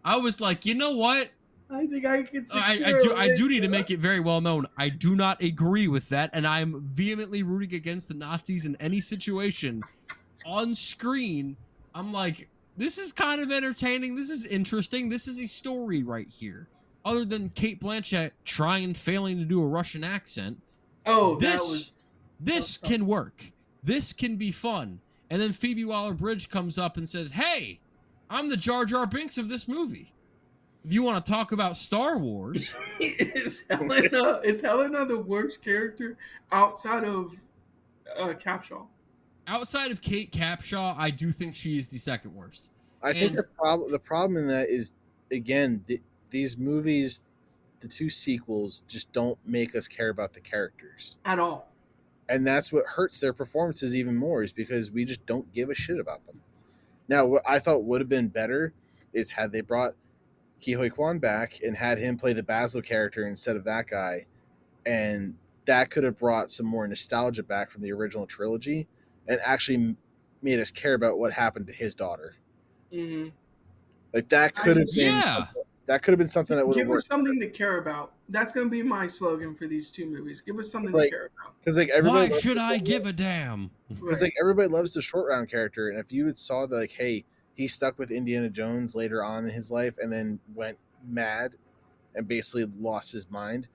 I was like, you know what? I think I can. I do need to make it very well known. I do not agree with that, and I'm vehemently rooting against the Nazis in any situation. On screen, I'm like, this is kind of entertaining. This is interesting. This is a story right here. Other than Cate Blanchett trying and failing to do a Russian accent. Oh, this can work. This can be fun. And then Phoebe Waller-Bridge comes up and says, hey, I'm the Jar Jar Binks of this movie. If you want to talk about Star Wars. Is Helena the worst character outside of Capshaw? Outside of Kate Capshaw, I do think she is the second worst. I think the problem in that is, again, these movies, the two sequels, just don't make us care about the characters. At all. And that's what hurts their performances even more, is because we just don't give a shit about them. Now, what I thought would have been better is had they brought Ke Huy Quan back and had him play the Basil character instead of that guy, and that could have brought some more nostalgia back from the original trilogy and actually made us care about what happened to his daughter. Mm-hmm. Like that could have been that could have been something that would have worked. Give us something to care about. That's going to be my slogan for these two movies. Give us something to care about. Because like everybody, why should I give a damn? Because like everybody loves the short round character, and if you had saw that, like, hey, he stuck with Indiana Jones later on in his life and then went mad and basically lost his mind,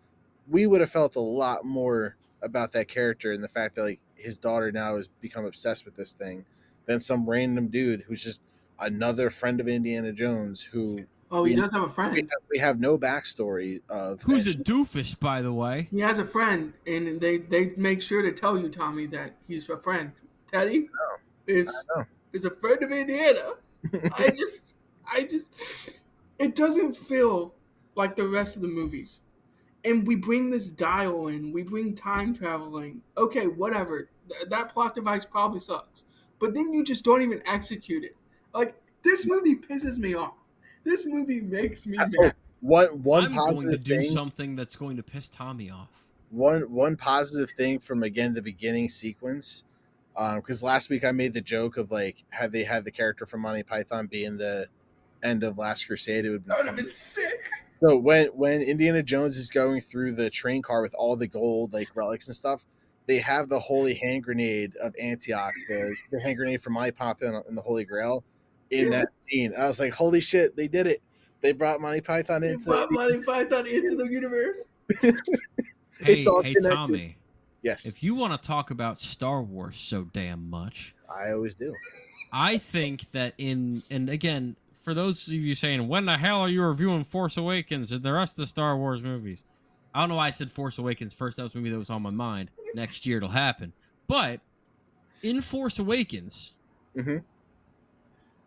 we would have felt a lot more about that character and the fact that like his daughter now has become obsessed with this thing than some random dude who's just another friend of Indiana Jones who. Oh, he does have a friend. We have no backstory of who's a doofus, by the way. He has a friend, and they make sure to tell you, Tommy, that he's a friend. Teddy is a friend of Indiana. I just, it doesn't feel like the rest of the movies. and we bring this dial in, we bring time traveling. Okay, whatever. That plot device probably sucks, but then you just don't even execute it. Like, this movie pisses me off. This movie makes me mad. One I'm going to positive do thing. something that's going to piss Tommy off. One positive thing from again the beginning sequence, because last week I made the joke of like had they had the character from Monty Python be in the end of Last Crusade, it would That would have have been sick. So when Indiana Jones is going through the train car with all the gold like relics and stuff, they have the holy hand grenade of Antioch, the hand grenade from Monty Python and the Holy Grail in that scene. I was like, holy shit, they did it. They brought Monty Python They into brought Monty Python into the universe. Hey, all hey, connected. Tommy. Yes. If you want to talk about Star Wars so damn much, I always do. I think that and again, for those of you saying, when the hell are you reviewing Force Awakens and the rest of the Star Wars movies? I don't know why I said Force Awakens first. That was a movie that was on my mind. Next year it'll happen. But in Force Awakens,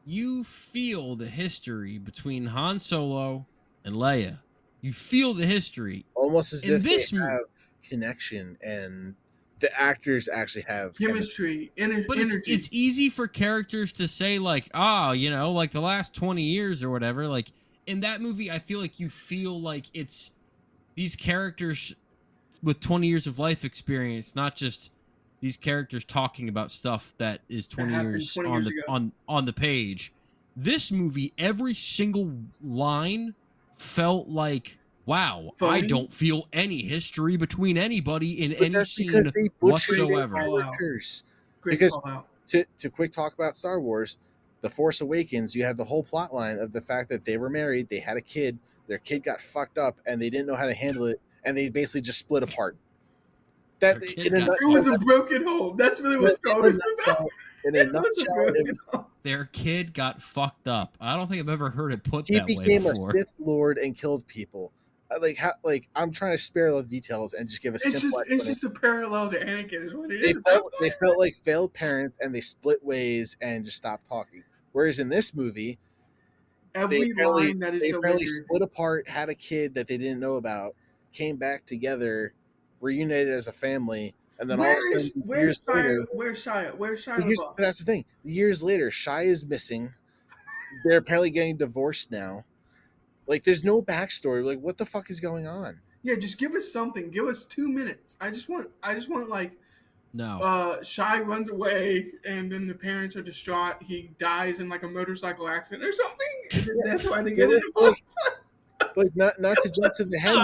you feel the history between Han Solo and Leia. You feel the history. Almost as if they have connection and the actors actually have chemistry, energy. It's easy for characters to say like, like the last 20 years or whatever. Like in that movie, I feel like you feel like it's these characters with 20 years of life experience, not just these characters talking about stuff that is 20 years on the page. This movie, every single line felt like, wow, I don't feel any history between anybody in any scene whatsoever. Because to quick talk about Star Wars, The Force Awakens, you have the whole plot line of the fact that they were married, they had a kid, their kid got fucked up, and they didn't know how to handle it, and they basically just split apart. It was a broken home. That's really what Star Wars is about. In a nutshell, their kid got fucked up. I don't think I've ever heard it put that way before. He became a Sith Lord and killed people. I'm trying to spare the details and just give a simple. It's just a parallel to Anakin, is what it is. They felt like failed parents, and they split ways and just stopped talking. Whereas in this movie, they split apart, had a kid that they didn't know about, came back together, reunited as a family. And then all of a sudden, where's Shia? Where's Shia? That's the thing. Years later, Shia is missing. They're apparently getting divorced now. Like, there's no backstory. Like, what the fuck is going on? Yeah, just give us something. Give us 2 minutes. I just want like, no. Shia runs away, and then the parents are distraught. He dies in like a motorcycle accident or something. And then that's why they get it. Like not to jump to the end,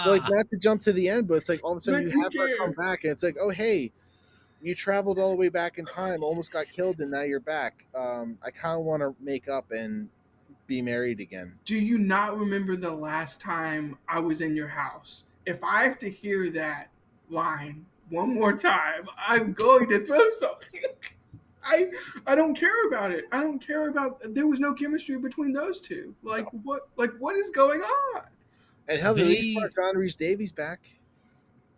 like not to jump to the end, but it's like all of a sudden you have her come back, and it's like, oh hey, you traveled all the way back in time, almost got killed, and now you're back. I kind of want to make up and be married again. Do you not remember the last time I was in your house? If I have to hear that line one more time, I'm going to throw something. I don't care about it. I don't care about. There was no chemistry between those two. Like what? Like what is going on? And hell, they at least brought John Rhys Davies back.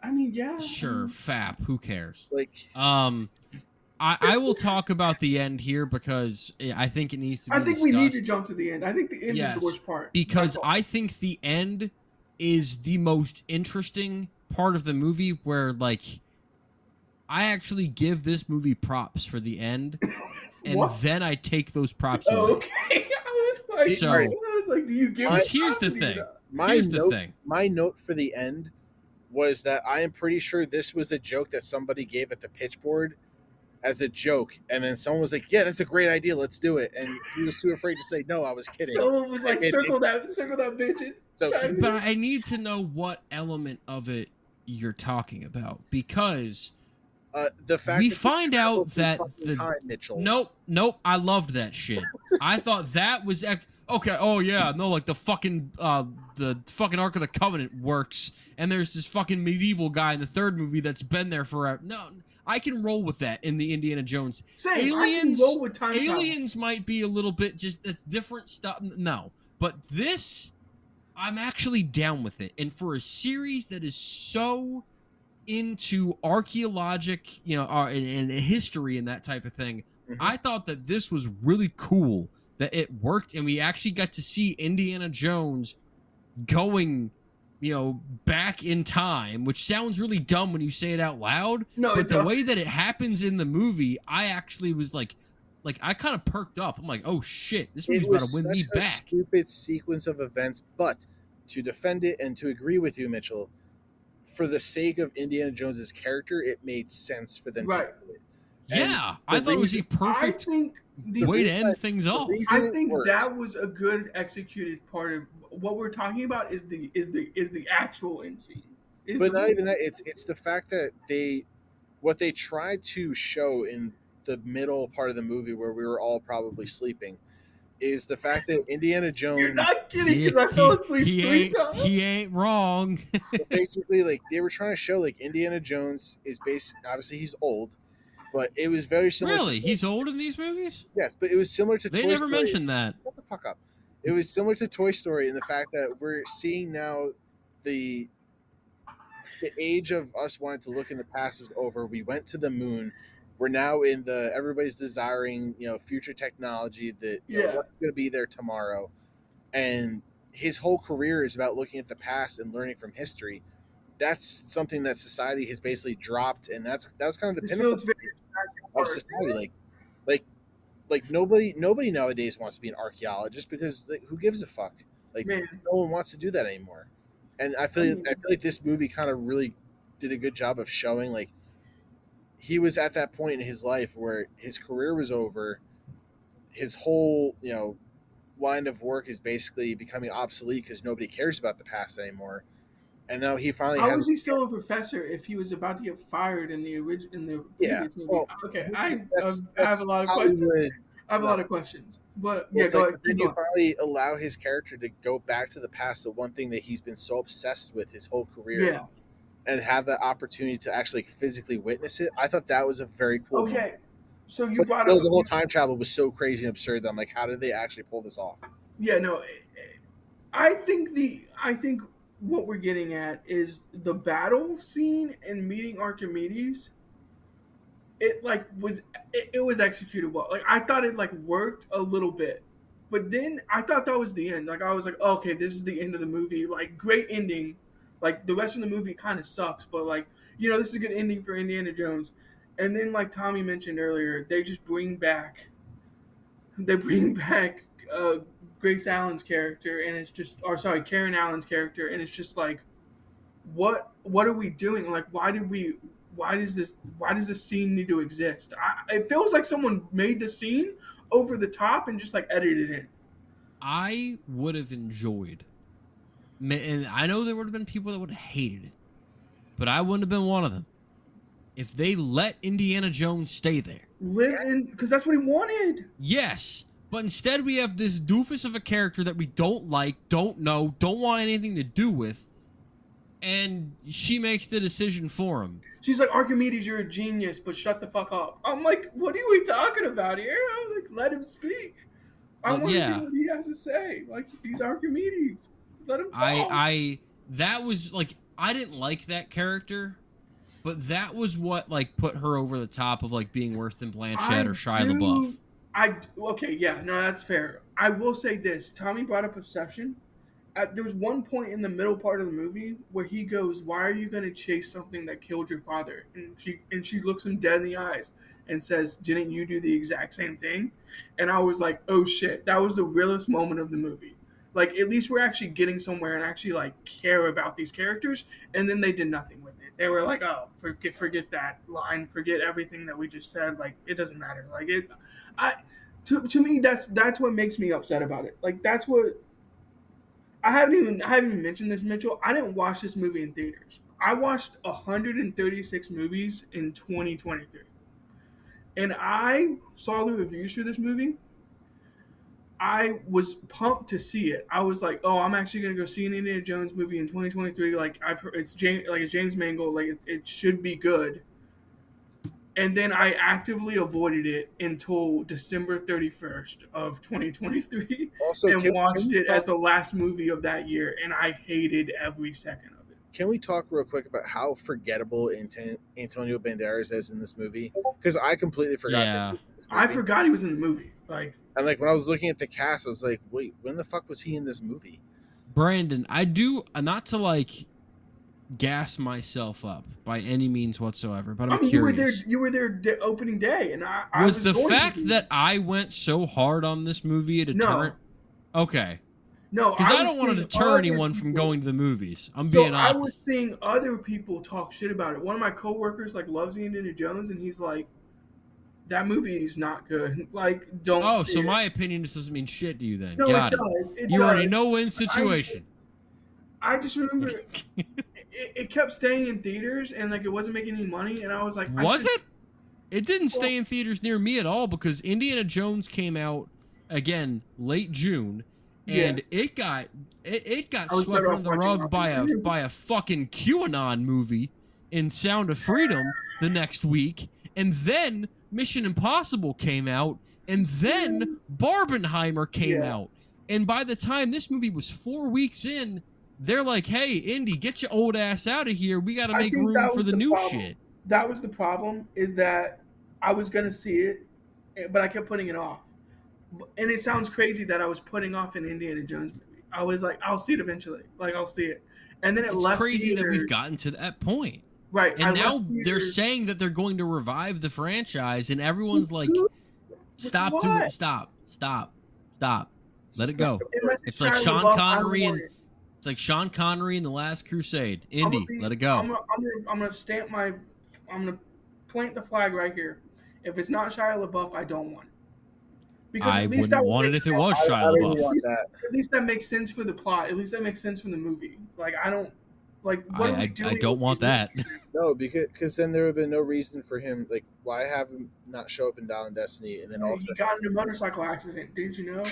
I mean, yeah. Sure, fap. Who cares? Like, I will talk about the end here because I think it needs to be discussed. we need to jump to the end. I think the end is the worst part. Because I think the end is the most interesting part of the movie where, like, I actually give this movie props for the end, and then I take those props away. Okay. I was like, do you give me here's the thing. My note for the end was that I am pretty sure this was a joke that somebody gave at the pitch board as a joke, and then someone was like, yeah, that's a great idea, let's do it, and he was too afraid to say no, I was kidding. Someone was like, circle that bitch. But I need to know what element of it you're talking about, because the fact we find out that Mitchell. Nope, I loved that shit. I thought that was okay. Oh yeah, no, like the fucking Ark of the Covenant works, and there's this fucking medieval guy in the third movie that's been there forever. No, I can roll with that in the Indiana Jones. Aliens might be a little bit that's different stuff. No, but this, I'm actually down with it, and for a series that is so into archaeologic, and history and that type of thing, I thought that this was really cool that it worked, and we actually got to see Indiana Jones going back in time, which sounds really dumb when you say it out loud. No, but the way that it happens in the movie, I actually was like I kind of perked up. I'm like, oh shit, this movie's about to win me back. Stupid sequence of events, but to defend it and to agree with you, Mitchell, for the sake of Indiana Jones's character, it made sense for them to do it. Yeah, I thought it was a perfect way to end things off. I think that was a good executed part of what we're talking about. Is the actual end scene. But not even that. It's the fact that what they tried to show in the middle part of the movie where we were all probably sleeping is the fact that Indiana Jones. You're not kidding, because I fell asleep 3 times. He ain't wrong. Basically, like they were trying to show, like Indiana Jones is obviously he's old, but it was very similar. Really, he's old in these movies? Yes, but it was similar to. They never mentioned that. Shut the fuck up. It was similar to Toy Story in the fact that we're seeing now the age of us wanting to look in the past was over. We went to the moon. We're now in everybody's desiring, future technology that what's going to be there tomorrow. And his whole career is about looking at the past and learning from history. That's something that society has basically dropped, and that was kind of the pinnacle of society. Like nobody nowadays wants to be an archaeologist because who gives a fuck? Like no one wants to do that anymore. And I feel like this movie kind of really did a good job of showing like he was at that point in his life where his career was over. His whole, line of work is basically becoming obsolete because nobody cares about the past anymore. And now he finally How was he still a professor if he was about to get fired in the previous movie? Well, okay, I have a lot of questions. I have a lot of questions. But yeah, go ahead. Then you finally allow his character to go back to the past, the one thing that he's been so obsessed with his whole career. Yeah. And have that opportunity to actually physically witness it. I thought that was a very cool Okay. moment. So you brought up the whole time travel was so crazy and absurd that I'm like, how did they actually pull this off? Yeah, no. I think what we're getting at is the battle scene and meeting Archimedes. It was executed well. Like I thought it worked a little bit. But then I thought that was the end. Like I was like, oh, okay, this is the end of the movie. Like great ending. Like the rest of the movie kind of sucks, but this is a good ending for Indiana Jones. And then like Tommy mentioned earlier, they just bring back Grace Allen's character, and it's just, Karen Allen's character, and it's just like, what are we doing? Like, why does this scene need to exist? It feels like someone made the scene over the top and just edited it in. I would have enjoyed. And I know there would have been people that would have hated it, but I wouldn't have been one of them if they let Indiana Jones stay there. Because that's what he wanted. Yes, but instead we have this doofus of a character that we don't like, don't know, don't want anything to do with, and she makes the decision for him. She's like, Archimedes, you're a genius, but shut the fuck up. I'm like, what are we talking about here? I'm like, let him speak. I want to hear what he has to say. Like, he's Archimedes. Let him talk. That was I didn't like that character, but that was what put her over the top of being worse than Blanchett or Shia LaBeouf. That's fair. I will say this. Tommy brought up Obsession. There's one point in the middle part of the movie where he goes, "Why are you going to chase something that killed your father?" And she looks him dead in the eyes and says, "Didn't you do the exact same thing?" And I was like, "Oh shit!" That was the realest moment of the movie. Like, at least we're actually getting somewhere and actually care about these characters. And then they did nothing with it. They were like, "Oh, forget that line, forget everything that we just said. It doesn't matter." To me, that's what makes me upset about it. That's what. I haven't even mentioned this, Mitchell. I didn't watch this movie in theaters. I watched 136 movies in 2023. And I saw the reviews for this movie. I was pumped to see it. I was like, "Oh, I'm actually going to go see an Indiana Jones movie in 2023. I've heard it's James Mangold. It should be good." And then I actively avoided it until December 31st of 2023 and watched it as the last movie of that year, and I hated every second of it. Can we talk real quick about how forgettable Antonio Banderas is in this movie? Because I completely forgot. Yeah. I forgot he was in the movie. And when I was looking at the cast, I was like, wait, when the fuck was he in this movie? Brandon, I do not to like gas myself up by any means whatsoever, but I'm curious. You were there opening day, and I Was was the going fact that I went so hard on this movie a deterrent? No. Okay. No, Because I don't want to deter anyone from going to the movies. I'm being honest. I was seeing other people talk shit about it. One of my coworkers like loves Indiana Jones, and he's like, "That movie is not good. Like, don't." Oh, see so it. my opinion just doesn't mean shit to you then? No, Got it does. It you does. already know win situation. I just remember it kept staying in theaters, and like it wasn't making any money, and I was like, was it? It didn't stay in theaters near me at all because Indiana Jones came out again late June, and it got swept under the rug by a fucking QAnon movie in Sound of Freedom the next week, and then Mission Impossible came out, and then Barbenheimer came out, and by the time this movie was 4 weeks in, they're like, "Hey, Indy, get your old ass out of here. We got to make room for the new shit." That was the problem, is that I was going to see it, but I kept putting it off. And it sounds crazy that I was putting off an Indiana Jones movie. I was like, I'll see it eventually. Like, I'll see it. And then it's crazy that we've gotten to that point. Right. And now they're saying that they're going to revive the franchise, and everyone's like, stop doing it. Stop. Let it go. It's like Sean Connery and... It's like Sean Connery in The Last Crusade. Indy, let it go. I'm gonna plant the flag right here. If it's not Shia LaBeouf, I don't want it. Because I wouldn't want it if it was Shia LaBeouf. At least that makes sense for the plot. At least that makes sense for the movie. Like I don't like. I don't want that. No, because then there would have been no reason for him. Like, why have him not show up in Dial Destiny and then all? He got in a motorcycle accident. Did you know?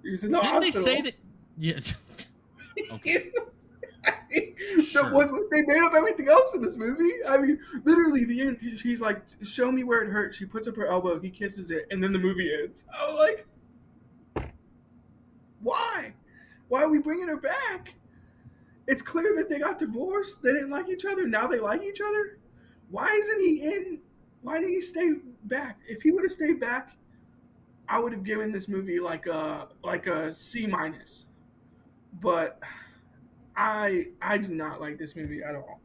He was in the hospital. Didn't they say that? Yes. Okay. They made up everything else in this movie. I mean, literally, the end. He's like, "Show me where it hurts." She puts up her elbow. He kisses it, and then the movie ends. I was like, "Why? Why are we bringing her back? It's clear that they got divorced. They didn't like each other. Now they like each other. Why isn't he in? Why did he stay back? If he would have stayed back, I would have given this movie like a C-. But I do not like this movie at all.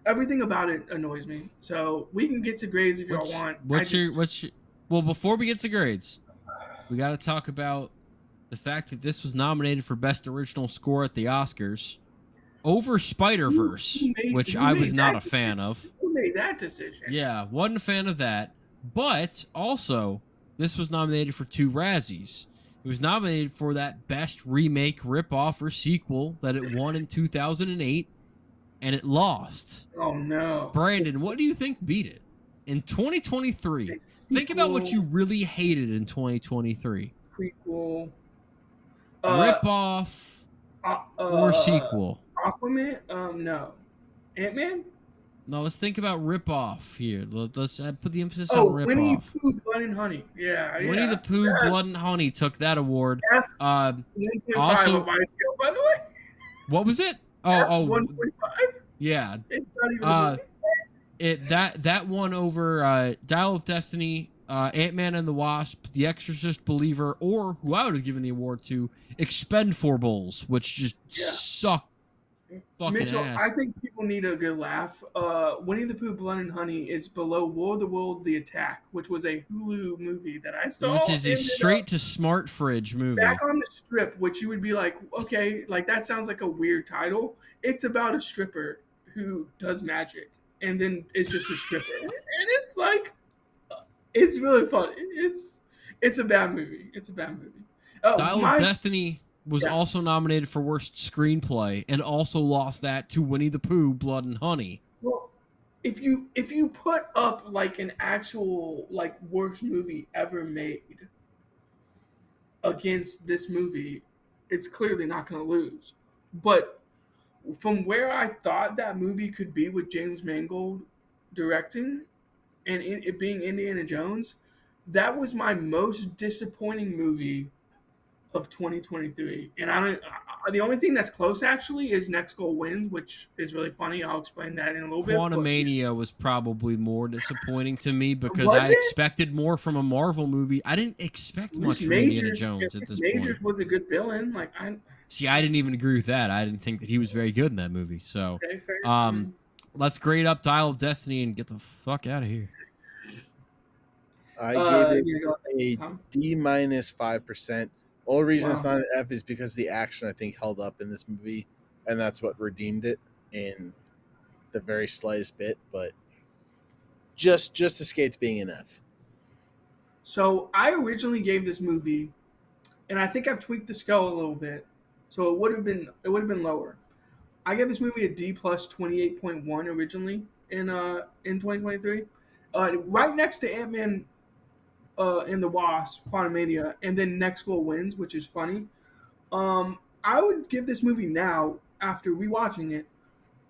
Everything about it annoys me. So we can get to grades if y'all want. Well, before we get to grades, we got to talk about the fact that this was nominated for Best Original Score at the Oscars over Spider-Verse, which I was not a fan of. Who made that decision? Yeah, wasn't a fan of that. But also, this was nominated for 2 Razzies. It was nominated for that Best Remake, Ripoff, or Sequel that it won in 2008, and it lost. Oh, no. Brandon, what do you think beat it? In 2023, think about what you really hated in 2023. Prequel. Ripoff or sequel? Aquaman? No. Ant-Man? No, let's think about rip-off here. Let's put the emphasis on rip-off. Winnie the Pooh, Blood and Honey. Yeah. Winnie the Pooh, Blood and Honey took that award. Also, on my scale, by the way. What was it? 1.5? Yeah. It's not even that one over Dial of Destiny, Ant-Man and the Wasp, The Exorcist Believer, or who I would have given the award to, Expendables, which just sucked. Mitchell, ass. I think people need a good laugh. Winnie the Pooh, Blood and Honey is below War of the Worlds: The Attack, which was a Hulu movie that I saw. Which is a straight-to-smart fridge movie. Back on the Strip, which you would be like, okay, like that sounds like a weird title. It's about a stripper who does magic, and then it's just a stripper. And it's like, it's really funny. It's a bad movie. It's a bad movie. Dial of Destiny was also nominated for Worst Screenplay and also lost that to Winnie the Pooh, Blood and Honey. Well, if you put up like an actual like worst movie ever made against this movie, it's clearly not going to lose. But from where I thought that movie could be with James Mangold directing and it being Indiana Jones, that was my most disappointing movie of 2023. And the only thing that's close actually is Next Goal Wins, which is really funny. I'll explain that in a little bit. Quantumania was probably more disappointing to me because I expected more from a Marvel movie. I didn't expect much from Indiana Jones at this point. Majors was a good villain. Like See, I didn't even agree with that. I didn't think that he was very good in that movie. So, Okay, fair. let's grade up Dial of Destiny and get the fuck out of here. I gave it a D minus 5%. Only reason it's Wow. not an F is because the action I think held up in this movie, and that's what redeemed it in the very slightest bit. But just escaped being an F. So I originally gave this movie, and I think I've tweaked the scale a little bit, so it would have been lower. I gave this movie a D plus 28.1 originally in 2023, right next to Ant-Man and the Wasp, Quantumania, and then Next Goal Wins, which is funny. I would give this movie now, after rewatching it,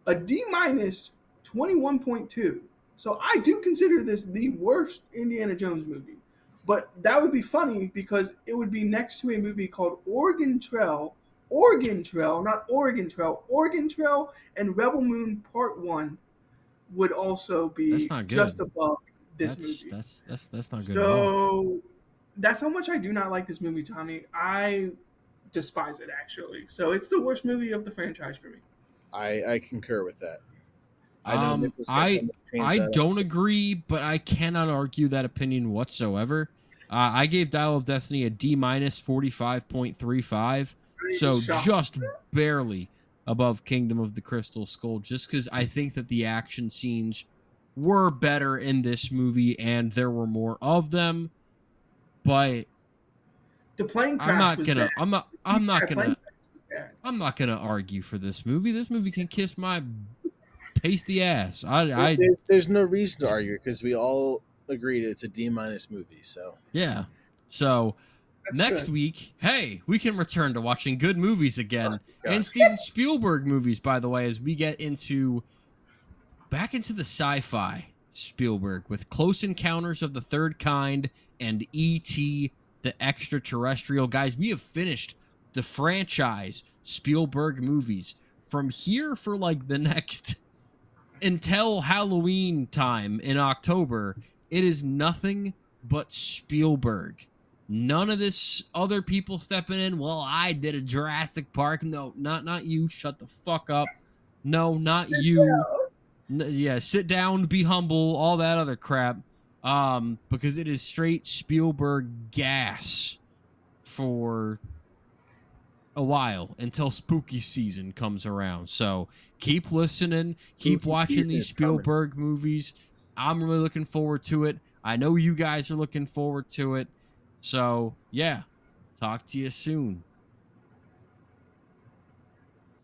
a D minus 21.2. So I do consider this the worst Indiana Jones movie. But that would be funny because it would be next to a movie called Oregon Trail, not Oregon Trail, Oregon Trail, and Rebel Moon Part 1 would also be That's not good. just above this movie. That's not good at all. So that's how much I do not like this movie, Tommy. I despise it, actually. So it's the worst movie of the franchise for me. I concur with that. I don't agree, but I cannot argue that opinion whatsoever. I gave Dial of Destiny a D minus 45.35, so just barely above Kingdom of the Crystal Skull, just because I think that the action scenes were better in this movie and there were more of them. But the plane crash I'm not gonna argue for this movie. This movie can kiss my pasty ass. There's no reason to argue because we all agreed it's a D minus movie. So yeah. So that's next good. week, hey, we can return to watching good movies again, and Steven Spielberg movies. By the way, as we get back into the sci-fi Spielberg with Close Encounters of the Third Kind and E.T. the Extraterrestrial. Guys, we have finished the franchise Spielberg movies. From here for like the next until Halloween time in October, it is nothing but Spielberg. None of this other people stepping in. Well, I did a Jurassic Park. No, not you. Shut the fuck up. No, not you. Yeah, sit down, be humble, all that other crap. Because it is straight Spielberg gas for a while until spooky season comes around. So keep listening, keep watching these Spielberg movies. I'm really looking forward to it. I know you guys are looking forward to it. So yeah, talk to you soon.